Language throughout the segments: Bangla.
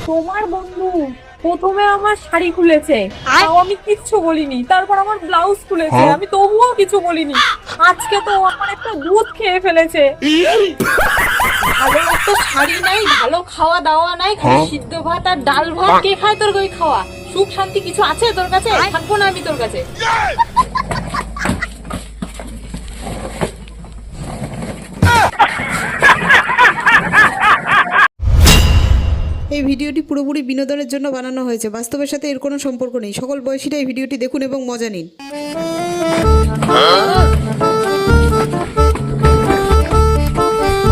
তোমার বন্ধু প্রথমে আমার শাড়ি খুলেছে, তাও আমি কিচ্ছু বলিনি। তারপর আমার ব্লাউজ খুলেছে, আমি তবুও কিছু বলিনি। আজকে তো আমার একটা দুধ খেয়ে ফেলেছে। ভালো একটা শাড়ি নাই, ভালো খাওয়া দাওয়া নাই, খালি সিদ্ধ ভাত আর ডাল ভাত। কে খায় তোর ওই খাওয়া? সুখ শান্তি কিছু আছে তোর কাছে? থাকবো না আমি তোর কাছে। এই ভিডিওটি পুরোপুরি বিনোদনের জন্য বানানো হয়েছে, বাস্তবের সাথে এর কোনো সম্পর্ক নেই। সকল বয়সীরা এই ভিডিওটি দেখুন এবং মজা নিন।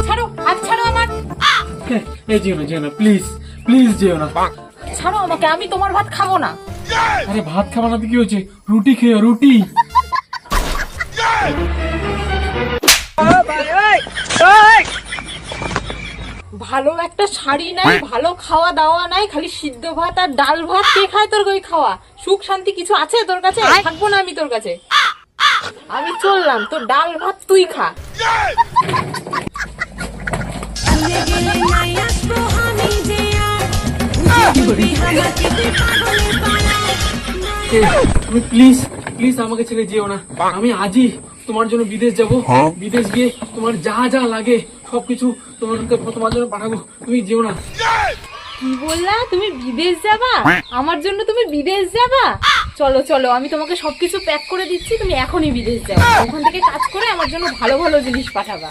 ছাড়ো, হাত ছাড়ো আমার। এই যেও না, যেও না, প্লিজ প্লিজ যেও না। ছাড়ো আমাকে, আমি তোমার ভাত খাবো না। আরে ভাত খাবার না তো কি হচ্ছে, রুটি খেয়ে রুটি। ভালো একটা শাড়ি নাই, ভালো খাওয়া দাওয়া নাই, খালি সিদ্ধ ভাত আর ডাল ভাত। কে খায় তোর ওই খাওয়া? সুখ শান্তি কিছু আছে তোর কাছে? থাকবো না আমি তোর কাছে। আমি চললাম, তোর ডাল ভাত তুই খা। তুমি প্লিজ প্লিজ আমাকে ছেড়ে যেও না। আমি আজই তোমার জন্য বিদেশ যাব। বিদেশ গিয়ে তোমার যা যা লাগে সবকিছু তোমার জন্য পাঠাবো। তুমি যেও না। কি বললা? তুমি বিদেশ যাবা? আমার জন্য তুমি বিদেশ যাবা? চলো চলো, আমি তোমাকে সবকিছু প্যাক করে দিচ্ছি, তুমি এখনই বিদেশ যাও। ওখান থেকে কাজ করে আমার জন্য ভালো ভালো জিনিস পাঠাবা।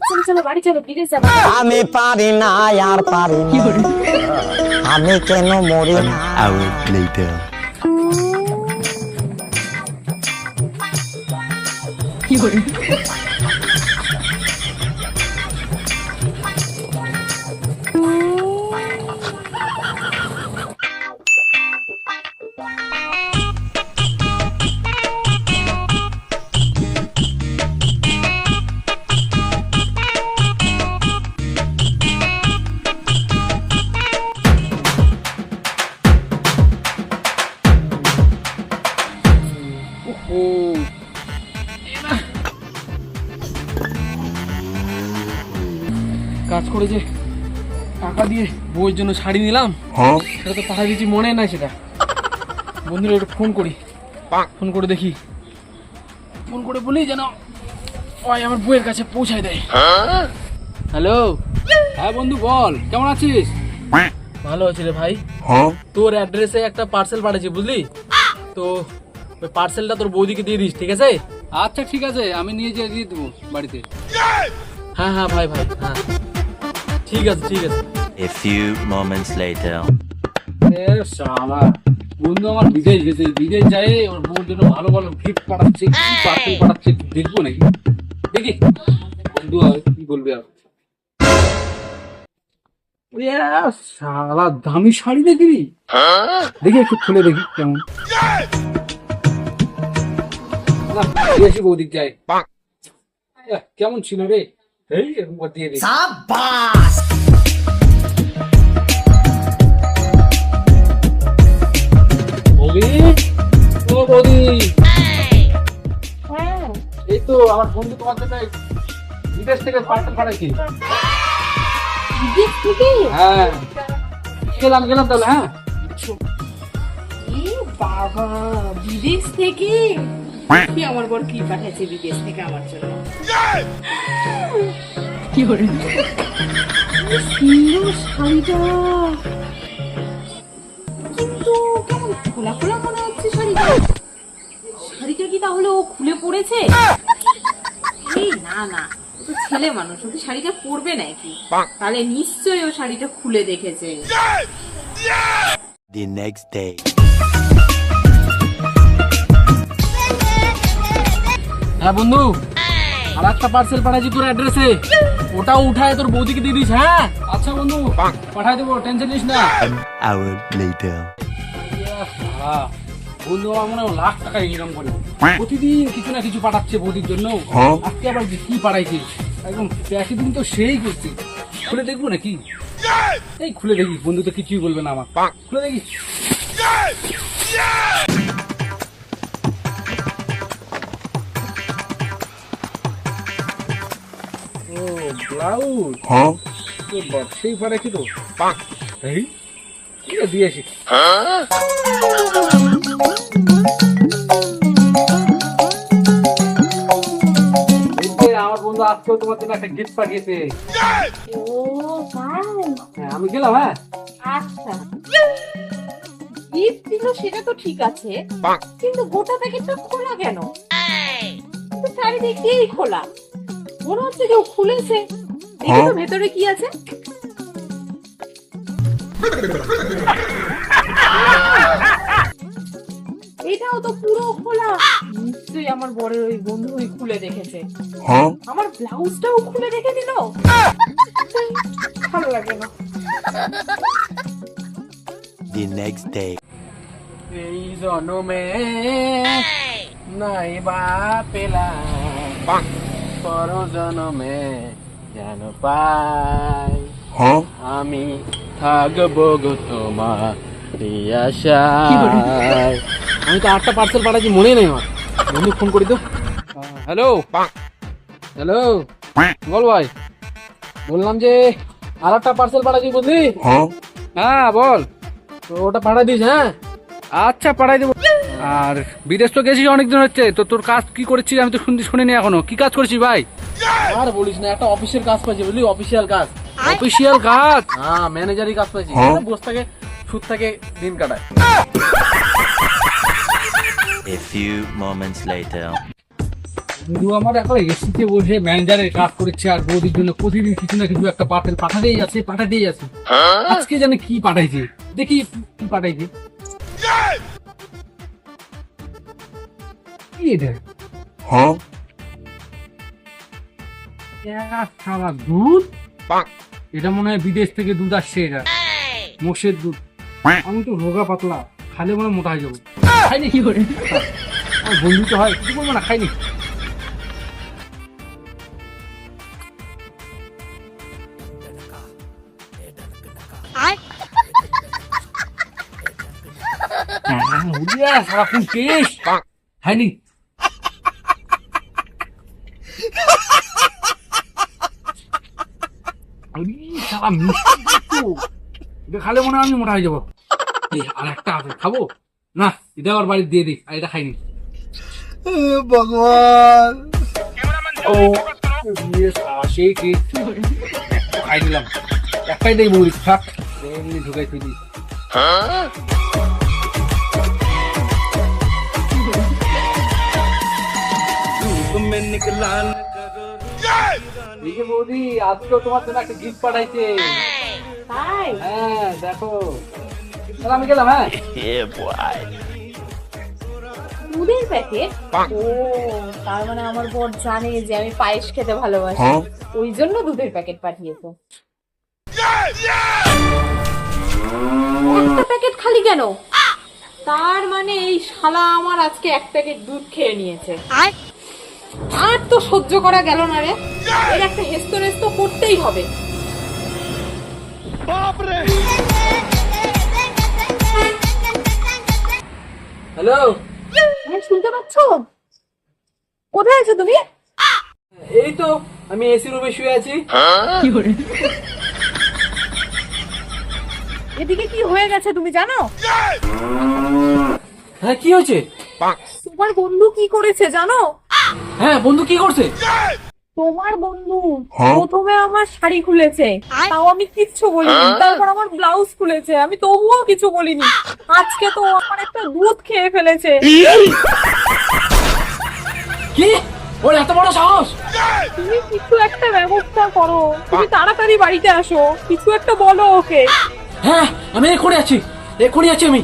চলো চলো, বাড়ি চলো, বিদেশ যাবা। আমি পারি না আর পারি না, আমি কেন মরি না। Hour later. কাজ করে যে টাকা দিয়ে বউয়ের জন্য শাড়ি নিলাম, সেটা তো পাঠাই দিচ্ছি, মনে নাই সেটা। বন্ধুরা একটু ফোন করি, ফোন করে দেখি, ফোন করে বলি যেন ওই আমার বউয়ের কাছে পৌঁছায় দেয়। হ্যালো, হ্যাঁ বন্ধু বল, কেমন আছিস? ভালো আছি রে ভাই। তোর অ্যাড্রেসে একটা পার্সেল পাঠিয়েছি, বুঝলি তো? ওই পার্সেলটা তোর বৌদিকে দিয়ে দিস, ঠিক আছে? আচ্ছা ঠিক আছে, আমি নিয়ে যেয়ে দিয়ে দেবো বাড়িতে। হ্যাঁ হ্যাঁ ভাই ভাই, হ্যাঁ ঠিক আছে ঠিক আছে। A few moments later. এ শালা, বন্ধু আমার বিদেশ গেছে, বিদেশ যায় ওর বউর জন্য ভালো ভালো গিফট পাঠাচ্ছে, কি পার্সেল পাঠাচ্ছে দেখবো নাকি, দেখি বন্ধু আর কি বলবে। আর শালা দামি শাড়ি দেখিনি, দেখি একটু খুলে দেখি কেমন। বেশি বৌদিক যায়, কেমন ছিল রে? এই এরকম করে দিয়ে দিই। বৌদি, ও বৌদি, হ্যাঁ, এই তো আমার বন্ধু তোমার জন্য বিদেশ থেকে পার্সেল পাঠাচ্ছি। বিদেশ থেকে? হ্যাঁ গেলাম গেলাম তাহলে। হ্যাঁ এ বাবা, বিদেশ থেকে? কি আমার বর কি পাঠাচ্ছে বিদেশ থেকে আমার জন্য? কি করে সুন্দর শাড়িটা, কিন্তু কেমন খোলা খোলা মনে হচ্ছে শাড়িটা। শাড়িটা কি তাহলে ও খুলে পড়েছে? এই না না, ও তো ছেলে মানুষ, ও কি শাড়িটা পরবে নাকি? তাহলে নিশ্চয়ই ও শাড়িটা খুলে দেখেছে। The next day. হ্যাঁ বন্ধু, আর একটা পার্সেল পাঠাচ্ছি তোর অ্যাড্রেসে, ওটাও উঠায় তোর বৌদিকে দিয়ে দিস। হ্যাঁ আচ্ছা বন্ধু, পাঠাই দেবো, টেনশন নিস না। An hour later. বন্ধু আমার মনে হয় লাখ টাকা ইনকাম করে, প্রতিদিন কিছু না কিছু পাঠাচ্ছে বৌদির জন্য। আজকে আবার কি পাঠাইছিস? একদম প্যাকেজিং তো সেই করছে। খুলে দেখবো নাকি? এই খুলে দেখি, বন্ধু তো কিছুই বলবে না আমার। খুলে দেখি। ও ব্লাউজ, সেই পাঠাইছি তো। এই ঠিক আছে দিয়েছি। আমার বন্ধু আজকেও তোমার জন্য একটা গিফট পাঠিয়েছে। ও ভাই, হ্যাঁ আমি গেলাম। হ্যাঁ আচ্ছা গিফট দিল সেটা তো ঠিক আছে, কিন্তু গোটা প্যাকেটটা খোলা কেন? কিন্তু চারিদিক দিয়েই খোলা, মনে হচ্ছে কেউ খুলেছে। দেখি তো ভেতরে কি আছে। এটাও তো পুরো খোলা, নিশ্চয়ই আমার বরের ওই বন্ধুই খুলে দেখেছে। আমার ব্লাউজটাও খুলে রেখে দিল, ভালো লাগে না। The next day. এই জন্মে নাই বা পেলাম, পর জন্মে যেন পাই আমি থাকবো গো তোমার আশায়। আমি তো 8টা পার্সেল পাঠাচ্ছি, মনে নেই আমার। বন্ধু ফোন করি তো। হ্যালো হ্যালো বল ভাই, বললাম যে আর একটা পার্সেল পাঠাচ্ছি বুঝলি। হ্যাঁ বল, তো ওটা পাঠাই দিস। হ্যাঁ আচ্ছা পাঠাই দেবো। আর বিদেশ তো গেছিস অনেকদিন হচ্ছে, তো তোর কাজ কি করেছিস আমি তো শুনিনি এখনো। কি কাজ করেছিস ভাই? আর বলিস না, একটা অফিসের কাজ পাইছি বুঝলি, অফিসিয়াল কাজ। অফিসিয়াল কাজ? হ্যাঁ ম্যানেজারি কাজ পাইছি। বসে থাকে, সুদ থাকে, দিন কাটায়। A few moments later. বন্ধু আমার এখন এসিতে বসে ম্যানেজারের কাজ করেছে, আর বৌদির জন্য প্রতিদিন কিছু না কিছু একটা পার্সেল পাঠাতেই আছে। আজকে জানি কি পাঠাইছে, দেখি কি পাঠাইছে। কি এটা? সারা দুধ, এটা মনে হয় বিদেশ থেকে দুধ আসছে। এটা মোষের দুধ। আমি তো রোগা পাতলা, খালে মনে হয় মোটা হয়ে যাবো। খাইনি কি করে? আমার বন্ধু তো হয়, কিছু বলবো না, খাইনি। সারাক্ষণ টেস্ট, খাইনি। এটা খালে মনে হয় আমি মোটা হয়ে যাবো। আর একটা আছে, খাবো না, এটা আবার বাড়ি দিয়ে দিই। আর এটা খাইনি। ভগবান ও সেই খাই দিলাম। একটাই দেই বলি, থাক এমনি ঢুকাই তুই দিই। বৌদি আজকেও তোমার জন্য একটা গিফট পাঠাইছে। তাই? হ্যাঁ দেখো। তাহলে আমি গেলাম। হ্যাঁ Yeah, boy. দুধের প্যাকেট? ও তার মানে আমার বর জানে যে আমি পায়েস খেতে ভালোবাসি, ওই জন্য দুধের প্যাকেট পাঠিয়েছে। একটা প্যাকেট খালি কেন? তার মানে এই শালা আমার আজকে এক প্যাকেট দুধ খেয়ে নিয়েছে। আর তো সহ্য করা গেল না রে, এর একটা হেস্ত করতেই হবে। হ্যালো, হ্যাঁ শুনতে পাচ্ছ? কোথায় আছো তুমি? এই তো আমি এসি রুমে শুয়ে আছি। এদিকে কি হয়ে গেছে তুমি জানো? হ্যাঁ কি হয়েছে? তোমার বন্ধু কি করেছে জানো? হ্যাঁ বন্ধু কি করছে? তোমার বন্ধু প্রথমে আমার শাড়ি খুলেছে, তাও আমি কিচ্ছু বলিনি। তারপর আমার ব্লাউজ খুলেছে, আমি তবুও কিছু বলিনি। আজকে তো আমার একটা দুধ খেয়ে ফেলেছে। কি? ওর এত বড় সাহস? তুমি কিছু একটা ব্যবস্থা করো, তুমি তাড়াতাড়ি বাড়িতে আসো, কিছু একটা বলো ওকে। হ্যাঁ আমি এক্ষুনি আছি আমি।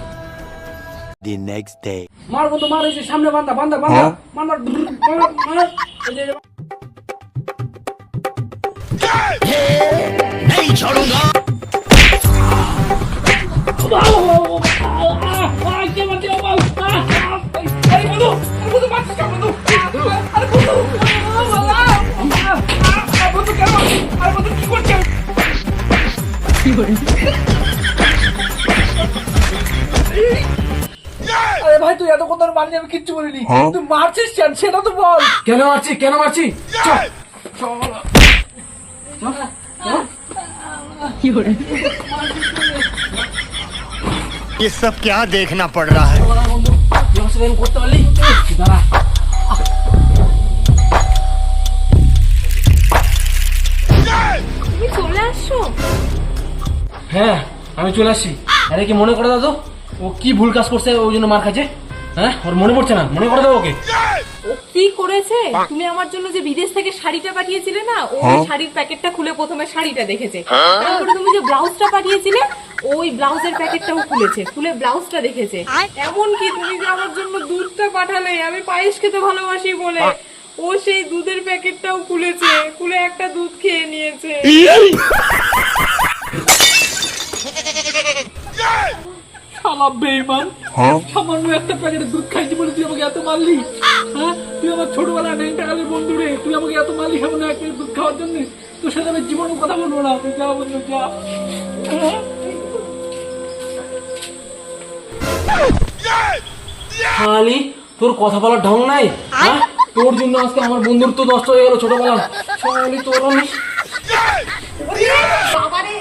The next day. মার বন্ধু মার, এই যে সামনে বান্দা মার। আরে ভাই তুই এতক্ষণ ধরে মারলি, আমি কিচ্ছু বলিনি। তুই মারছিস কেন সেটা তো বল। কেন মারছি? চল। ये सब क्या देखना पड़ रहा है। বন্ধু ব্যবস্থা করতে পারলি দাঁড়া। তুমি চলে আসছো? হ্যাঁ আমি চলে আসছি। আরে কি মনে করে দাও তো, ও কি ভুল কাজ করছে ওই জন্য মার খাচ্ছে? হ্যাঁ ওর মনে পড়ছে না? মনে করে দাও ওকে। ও কি করেছে? তুমি আমার জন্য যে বিদেশ থেকে শাড়িটা পাঠিয়েছিলে না, ওই শাড়ির প্যাকেটটা খুলে প্রথমে শাড়িটা দেখেছে, তারপরে তুমি যে ব্লাউজটা পাঠিয়েছিলে ওই ব্লাউজের প্যাকেটটাও খুলেছে, খুলে ব্লাউজটা দেখেছে। এমন কি তুমি যে আমার জন্য দুধটা পাঠালে, আমি পায়েস খেতে ভালোবাসি বলে, ও সেই দুধের প্যাকেটটাও খুলেছে, খুলে একটা দুধ খেয়ে নিয়েছে। শালা বেঈমান, সামান্য একটা প্যাকেটে দুধ খাইছি বলে তুই আমাকে এত মারলি? হ্যাঁ তুই আমার ছোটবেলার ন্যাংটাকালের বন্ধু রে, তুই আমাকে এত মারলি সামান্য একটা দুধ খাওয়ার জন্য? তোর সাথে আমি জীবনে কথা বলবো না, তুই যা বন্ধু যা। শালি তোর কথা বলার ঢং নাই? হ্যাঁ তোর জন্য আজকে আমার বন্ধুত্ব নষ্ট হয়ে গেল ছোটবেলা। শালি তোর আমি বাবারে